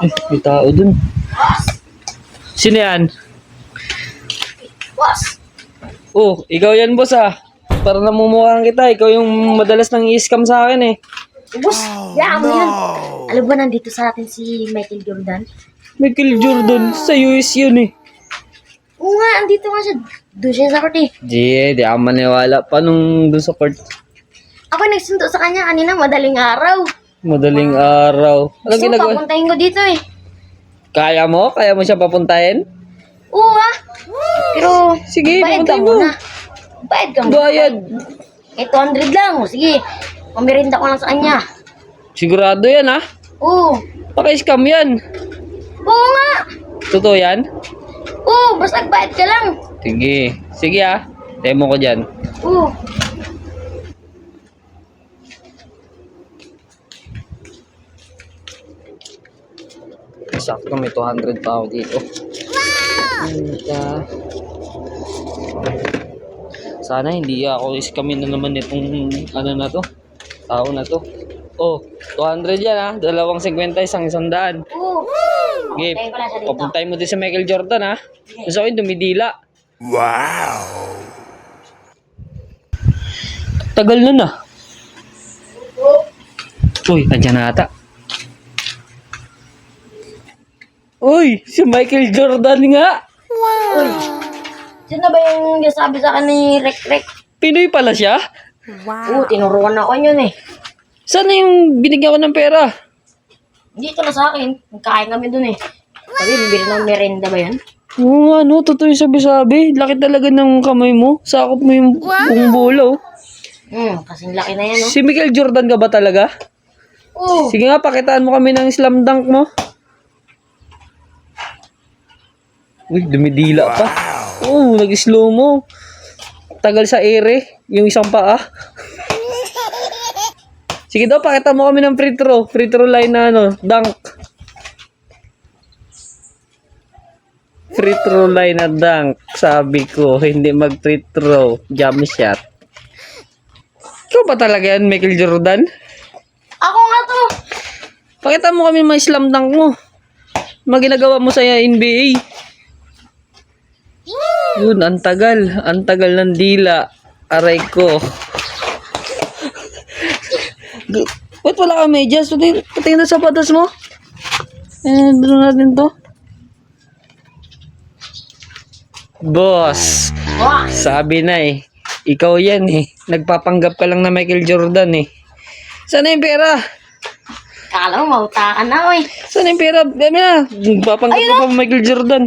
May tao dun. Sino yan? Boss! Oh, ikaw yan, boss ah. Para namumukhaan kita. Ikaw yung madalas nang i-scam sa akin eh. Boss! Yeah, mo yan. Alam ba nandito sa atin si Michael Jordan? Michael Jordan. Sa US yun eh. Oo nga, andito nga siya. Doon siya sa court eh. Di ako maniwala. Paano dun sa court? Ako nagsunto sa kanya kanina madaling araw. Madaling araw. Anong Gusto ginagawa? papuntahin ko dito eh. Kaya mo? Kaya mo siya papuntahin? Oo ah. Pero, Sige, bayad ka papuntahin mo. muna. Bayad ka muna. Bayad. Eh, 200 lang. O, sige. Pamirinda ko lang sa kanya. Sigurado yan ha? Oo. Paka-scam yan. Oo nga. Totoo yan? Oo, basta bayad ka lang. Sige. Sige ha. Demo ko dyan. Oo. Sakto may 200 pa ako dito. Wow! Sana hindi ako iskamin na naman itong ano na to. Tao na to. Oh, 200 yan ha. 2.50, isang 100. Oo. Okay, Papuntahin ko lang siya dito. papuntay mo din sa Michael Jordan ha. Gusto ko yung dumidila. Wow! Tagal na na. Uy, andyan na ata. Uy, si Michael Jordan nga. Uy. Sino ba yung sabi sa akin ni Rek? Pinoy pala siya. Oo, tinuruan ako yun eh. Sana yung binigyan ko ng pera? Dito na sa akin. Nagkain kami dun eh. Sabi, bibili ng merenda ba yan? Oo nga, no. Totoo yung sabi-sabi. Laki talaga ng kamay mo. Sakop mo yung buong bulaw. Kasing laki na yan, no? Si Michael Jordan ka ba talaga? Oo. Sige nga, pakitaan mo kami ng slam dunk mo. Uy, dumidila pa. Oo, nag-slow mo. Tagal sa ere. Yung isang paa. Sige daw, pakita mo kami ng free throw. Free throw line na ano, dunk. Free throw line na dunk. Sabi ko, hindi mag-free throw. Jump shot. Ikaw ba talaga yan, Michael Jordan? Ako nga to. Pakita mo kami may slam dunk mo. Maginagawa mo sa NBA. Yun, ang tagal. Ang tagal ng dila. Aray ko. Ba't wala ka medyas? Patingin na sapatos mo. Doon natin to. Boss. Wah. Sabi na eh. Ikaw yan eh. Nagpapanggap ka lang na Michael Jordan eh. Sana yung pera? Kala mo, mautakan na ako eh. Sana yung pera? Dami na. Nagpapanggap ka pa Michael Jordan.